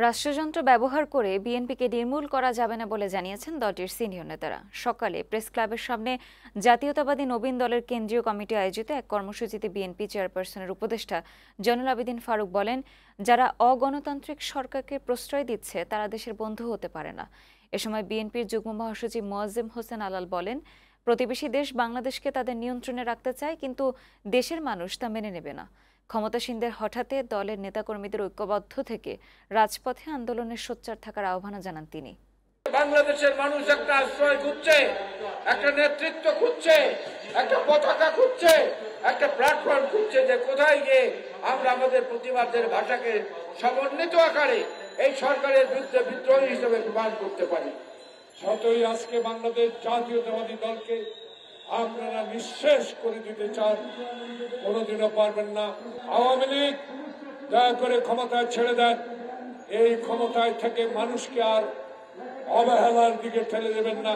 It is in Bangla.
রাষ্ট্রযন্ত্র ব্যবহার করে বিএনপিকে নির্মূল করা যাবে না বলে জানিয়েছেন দলটির সিনিয়র নেতারা। সকালে প্রেস ক্লাবের সামনে জাতীয়তাবাদী নবীন দলের কেন্দ্রীয় কমিটি আয়োজিত এক কর্মসূচিতে বিএনপি চেয়ারপারসনের উপদেষ্টা জয়নুল আবেদীন ফারুক বলেন, যারা অগণতান্ত্রিক সরকারকে প্রশ্রয় দিচ্ছে তারা দেশের বন্ধু হতে পারে না। এ সময় বিএনপির যুগ্ম মহাসচিব মোয়াজ্জেম হোসেন আলাল বলেন, প্রতিবেশী দেশ বাংলাদেশকে তাদের নিয়ন্ত্রণে রাখতে চায়, কিন্তু দেশের মানুষ তা মেনে নেবে না। ক্ষমতাসীনদের হঠাতে দলের নেতাকর্মীদের ঐক্যবদ্ধ থেকে রাজপথে আন্দোলনের সোচ্চার থাকার আহ্বান জানান তিনি। বাংলাদেশের মানুষ একটা আশ্রয় খুঁজছে, একটা নেতৃত্ব খুঁজছে, একটা পতাকা খুঁজছে, একটা প্ল্যাটফর্ম খুঁজছে, যে কোথায় গিয়ে আমরা আমাদের প্রতিবাদের ভাষাকে সমন্বিত আকারে এই সরকারের বিরুদ্ধে বিদ্রোহী হিসেবে প্রমাণ করতে পারি। যতই আজকে বাংলাদেশ জাতীয়তাবাদী দলকে আপনারা নিঃশেষ করে দিতে চান, কোনোদিনও পারবেন না। আওয়ামী লীগ দয়া করে ক্ষমতায় ছেড়ে দেন। এই ক্ষমতায় থেকে মানুষকে আর অবহেলার দিকে ঠেলে দেবেন না।